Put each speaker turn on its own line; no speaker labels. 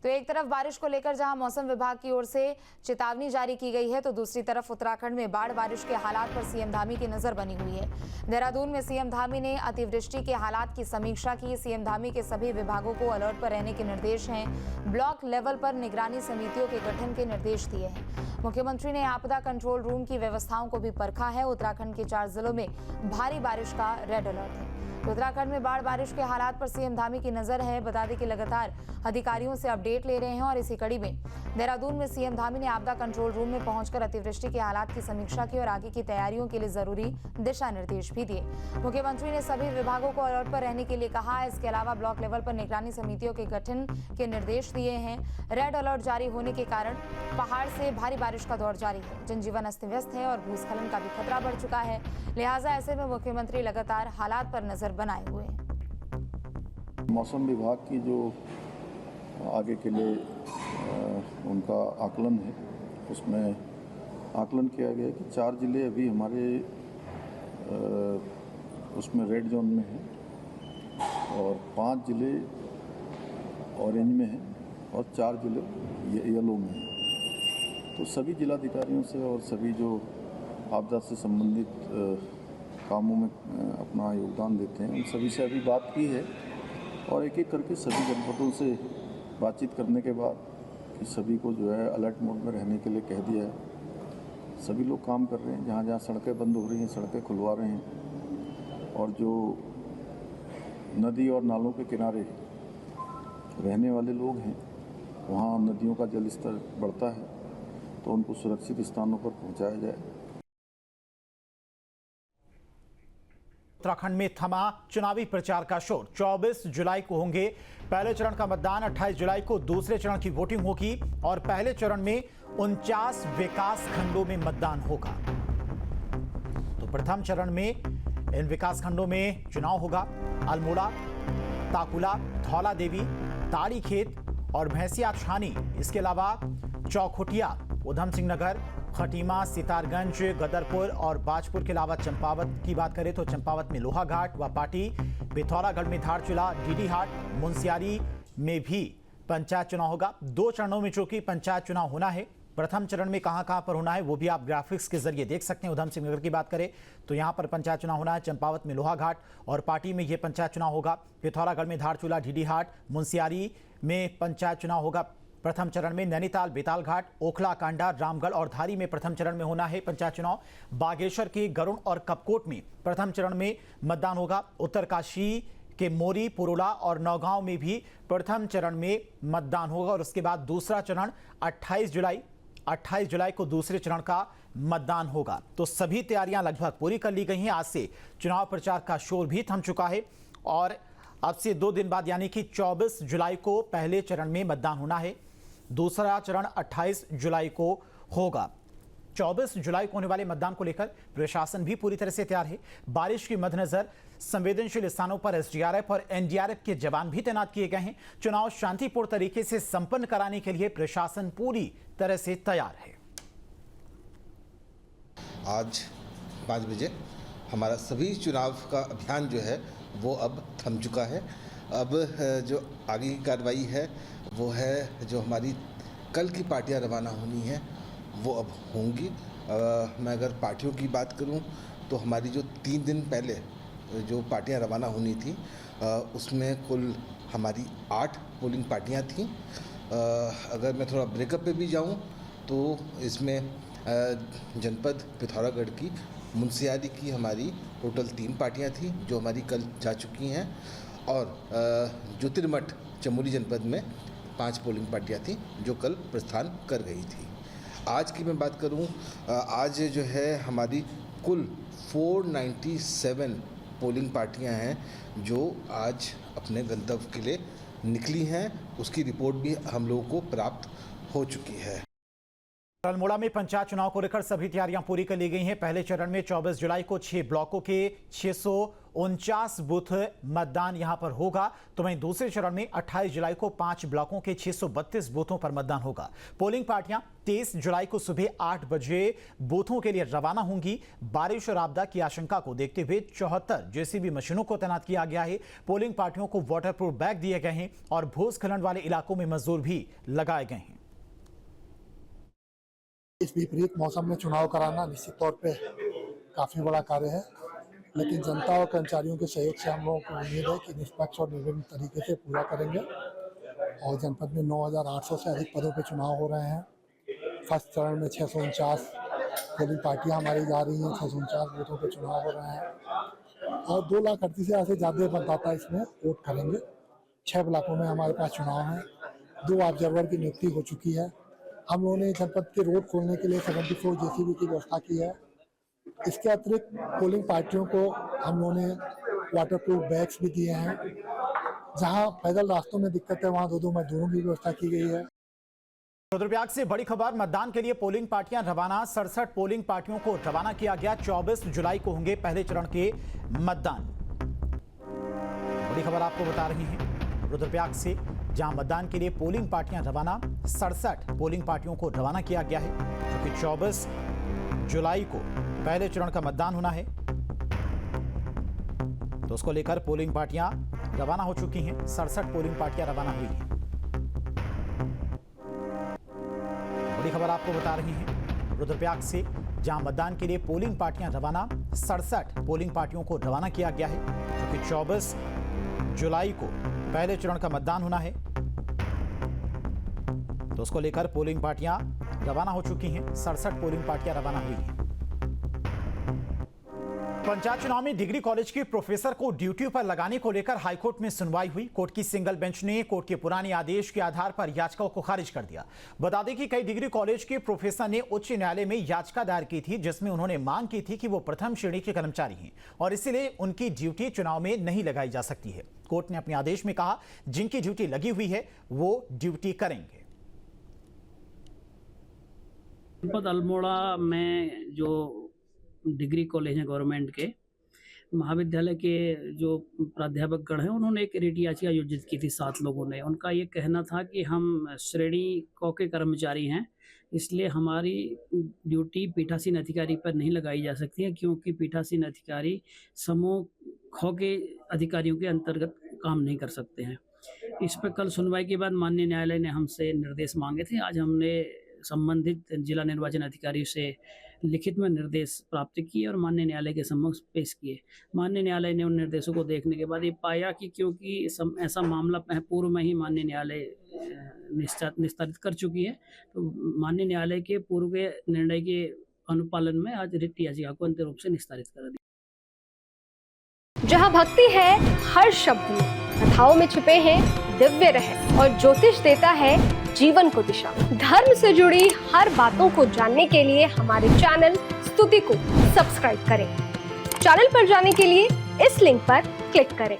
तो एक तरफ बारिश को लेकर जहां मौसम विभाग की ओर से चेतावनी जारी की गई है, तो दूसरी तरफ उत्तराखंड में बाढ़ बारिश के हालात पर सीएम धामी की नजर बनी हुई है। देहरादून में सीएम धामी ने अतिवृष्टि के हालात की समीक्षा की। सीएम धामी के सभी विभागों को अलर्ट पर रहने के निर्देश हैं। ब्लॉक लेवल पर निगरानी समितियों के गठन के निर्देश दिए हैं। मुख्यमंत्री ने आपदा कंट्रोल रूम की व्यवस्थाओं को भी परखा है। उत्तराखंड के 4 जिलों में भारी बारिश का रेड अलर्ट है। उत्तराखंड में बाढ़ बारिश के हालात पर सीएम धामी की नजर है। बता दें कि लगातार अधिकारियों से अपडेट ले रहे हैं और इसी कड़ी में देहरादून में सीएम धामी ने आपदा कंट्रोल रूम में पहुंचकर अतिवृष्टि के हालात की समीक्षा की और आगे की तैयारियों के लिए जरूरी दिशा निर्देश भी दिए। मुख्यमंत्री ने सभी विभागों को अलर्ट पर रहने के लिए कहा। इसके अलावा ब्लॉक लेवल पर निगरानी समितियों के गठन के निर्देश दिए हैं। रेड अलर्ट जारी होने के कारण पहाड़ से भारी बारिश का दौर जारी है। जनजीवन अस्त व्यस्त है और भूस्खलन का भी खतरा बढ़ चुका है। लिहाजा ऐसे में मुख्यमंत्री लगातार हालात पर नजर बनाए हुए हैं।
मौसम विभाग की जो आगे के लिए उनका आकलन है, उसमें आकलन किया गया कि 4 जिले अभी हमारे उसमें रेड जोन में हैं और 5 जिले ऑरेंज में हैं और 4 जिले येलो में हैं। तो सभी जिलाधिकारियों से और सभी जो आपदा से संबंधित कामों में अपना योगदान देते हैं, उन सभी से अभी बात की है और एक एक करके सभी जनपदों से बातचीत करने के बाद कि सभी को जो है अलर्ट मोड में रहने के लिए कह दिया है। सभी लोग काम कर रहे हैं। जहाँ जहाँ सड़कें बंद हो रही हैं, सड़कें खुलवा रहे हैं और जो नदी और नालों के किनारे रहने वाले लोग हैं, वहाँ नदियों का जल स्तर बढ़ता है तो उनको सुरक्षित स्थानों पर पहुँचाया जाए।
उत्तराखंड में थमा चुनावी प्रचार का शोर। 24 जुलाई को होंगे पहले चरण का मतदान। 28 जुलाई को दूसरे चरण की वोटिंग होगी और पहले चरण में 49 विकास खंडों में मतदान होगा। तो प्रथम चरण में इन विकास खंडों में चुनाव होगा। अल्मोड़ा, ताकुला, धौला देवी, ताड़ीखेत और भैंसिया छानी, इसके अलावा चौखुटिया, उधम सिंह नगर, खटीमा, सितारगंज, गदरपुर और बाजपुर के अलावा चंपावत की बात करें तो चंपावत में लोहाघाट व पाटी, पिथौरागढ़ में धारचूला, डीडीहाट, मुंसियारी में भी पंचायत चुनाव होगा। 2 चरणों में चूंकि पंचायत चुनाव होना है, प्रथम चरण में कहां पर होना है वो भी आप ग्राफिक्स के जरिए देख सकते हैं। उधम सिंह नगर की बात करें तो यहां पर पंचायत चुनाव होना है। चंपावत में लोहाघाट और पाटी में यह पंचायत चुनाव होगा। पिथौरागढ़ में धारचूला, डीडीहाट, मुंसियारी में पंचायत चुनाव होगा प्रथम चरण में। नैनीताल, बेतालघाट, ओखला, कांडा, रामगढ़ और धारी में प्रथम चरण में होना है पंचायत चुनाव। बागेश्वर के गरुड़ और कपकोट में प्रथम चरण में मतदान होगा। उत्तरकाशी के मोरी, पुरोला और नौगांव में भी प्रथम चरण में मतदान होगा और उसके बाद दूसरा चरण 28 जुलाई को दूसरे चरण का मतदान होगा। तो सभी तैयारियां लगभग पूरी कर ली गई हैं। आज से चुनाव प्रचार का शोर भी थम चुका है और अब से 2 दिन बाद यानी कि 24 जुलाई को पहले चरण में मतदान होना है। दूसरा चरण 28 जुलाई को होगा। 24 जुलाई को होने वाले मतदान को लेकर प्रशासन भी पूरी तरह से तैयार है। बारिश के मद्देनजर संवेदनशील स्थानों पर एसडीआरएफ और एनडीआरएफ के जवान भी तैनात किए गए हैं। चुनाव शांतिपूर्ण तरीके से संपन्न कराने के लिए प्रशासन पूरी तरह से तैयार है।
आज 5 बजे हमारा सभी चुनाव का अभियान जो है वो अब थम चुका है। अब जो आगे की कार्रवाई है वो है जो हमारी कल की पार्टियां रवाना होनी है वो अब होंगी। मैं अगर पार्टियों की बात करूं तो हमारी जो 3 दिन पहले जो पार्टियां रवाना होनी थी उसमें कुल हमारी 8 पोलिंग पार्टियां थीं। अगर मैं थोड़ा ब्रेकअप पे भी जाऊं तो इसमें जनपद पिथौरागढ़ की मुंसियारी की हमारी टोटल 3 पार्टियां थीं जो हमारी कल जा चुकी हैं और ज्योतिर्मठ चमोली जनपद में 5 पोलिंग पार्टियां थीं जो कल प्रस्थान कर गई थी। आज की मैं बात करूं, आज जो है हमारी कुल 497 पोलिंग पार्टियां हैं जो आज अपने गंतव्य के लिए निकली हैं। उसकी रिपोर्ट भी हम लोगों को प्राप्त हो चुकी है।
अल्मोड़ा में पंचायत चुनाव को लेकर सभी तैयारियां पूरी कर ली गई हैं। पहले चरण में 24 जुलाई को 6 ब्लॉकों के 649 बूथ मतदान यहां पर होगा, तो वहीं दूसरे चरण में 28 जुलाई को 5 ब्लॉकों के 632 बूथों पर मतदान होगा। पोलिंग पार्टियां 23 जुलाई को सुबह 8 बजे बूथों के लिए रवाना होंगी। बारिश और आपदा की आशंका को देखते हुए 74 जेसीबी मशीनों को तैनात किया गया है। पोलिंग पार्टियों को वाटरप्रूफ बैग दिए गए हैं और भूस्खलन वाले इलाकों में मजदूर भी लगाए गए हैं।
इस विपरीत मौसम में चुनाव कराना निश्चित तौर पे काफ़ी बड़ा कार्य है, लेकिन जनता और कर्मचारियों के सहयोग से हम लोगों को उम्मीद है कि निष्पक्ष और निर्विघ्न तरीके से पूरा करेंगे। और जनपद में 9,800 से अधिक पदों पे चुनाव हो रहे हैं। फर्स्ट चरण में 649 पोलिंग पार्टियाँ हमारी जा रही हैं, 649 बूथों पे चुनाव हो रहे हैं और 2,38,000 से ज़्यादा मतदाता इसमें वोट करेंगे। 6 ब्लॉकों में हमारे पास चुनाव है। 2 ऑब्जर्वर की नियुक्ति हो चुकी है। हम लोगों ने जनपद के रोड खोलने के लिए 74 जेसीबी की व्यवस्था की है। इसके अतिरिक्त पोलिंग पार्टियों को हम लोगों ने वाटरप्रूफ बैग्स भी दिए हैं। जहां पैदल रास्तों में दिक्कत है वहां 2-2 मजदूरों की व्यवस्था की गई है।
रुद्रप्रयाग से बड़ी खबर, मतदान के लिए पोलिंग पार्टियां रवाना। 67 पोलिंग पार्टियों को रवाना किया गया। 24 जुलाई को होंगे पहले चरण के मतदान। बड़ी खबर आपको बता रही हैं रुद्रप्रयाग से, जहां मतदान के लिए पोलिंग पार्टियां रवाना। 67 पोलिंग पार्टियों को रवाना किया गया है, क्योंकि 24 जुलाई को पहले चरण का मतदान होना है, तो उसको लेकर पोलिंग पार्टियां रवाना हो चुकी हैं। 67 पोलिंग पार्टियां रवाना हुई हैं। बड़ी खबर आपको बता रही हैं रुद्रप्रयाग से, जहां मतदान के लिए पोलिंग पार्टियां रवाना। 67 पोलिंग पार्टियों को रवाना किया गया है, क्योंकि 24 जुलाई को पहले चरण का मतदान होना है, तो उसको लेकर पोलिंग पार्टियां रवाना हो चुकी हैं। 67 पोलिंग पार्टियां रवाना हुई हैं। पंचायत चुनाव में डिग्री कॉलेज के प्रोफेसर को ड्यूटी पर लगाने को लेकर हाईकोर्ट में सुनवाई हुई। कोर्ट की सिंगल बेंच ने कोर्ट के पुराने आदेश के आधार पर याचिकाओं को खारिज कर दिया। बता दें कि कई डिग्री कॉलेज के प्रोफेसर ने उच्च न्यायालय में याचिका दायर की थी, जिसमें उन्होंने मांग की थी कि वो प्रथम श्रेणी के कर्मचारी हैं और इसलिए उनकी ड्यूटी चुनाव में नहीं लगाई जा सकती है। कोर्ट ने अपने आदेश में कहा, जिनकी ड्यूटी लगी हुई है वो ड्यूटी करेंगे।
जनपद अल्मोड़ा में जो डिग्री कॉलेज हैं गवर्नमेंट के, महाविद्यालय के जो प्राध्यापकगण हैं, उन्होंने एक रिट याचिका आयोजित की थी 7 लोगों ने। उनका ये कहना था कि हम श्रेणी क के कर्मचारी हैं, इसलिए हमारी ड्यूटी पीठासीन अधिकारी पर नहीं लगाई जा सकती है, क्योंकि पीठासीन अधिकारी समूह ख के अधिकारियों के अंतर्गत काम नहीं कर सकते हैं। इस पर कल सुनवाई के बाद माननीय न्यायालय ने हमसे निर्देश मांगे थे। आज हमने संबंधित जिला निर्वाचन अधिकारी से लिखित में निर्देश प्राप्त किए और माननीय न्यायालय के समक्ष पेश किए। माननीय न्यायालय ने उन निर्देशों को देखने के बाद ये पाया कि क्योंकि ऐसा मामला पूर्व में ही माननीय न्यायालय निस्तारित कर चुकी है, तो माननीय न्यायालय के पूर्व के निर्णय के अनुपालन में आज रिट याचिका को अंतिम रूप से निस्तारित कर दिया।
जहाँ भक्ति है हर शब्द में, कथाओं में छुपे हैं दिव्य रहस्य और ज्योतिष देता है जीवन को दिशा। धर्म से जुड़ी हर बातों को जानने के लिए हमारे चैनल स्तुति को सब्सक्राइब करें। चैनल पर जाने के लिए इस लिंक पर क्लिक करें।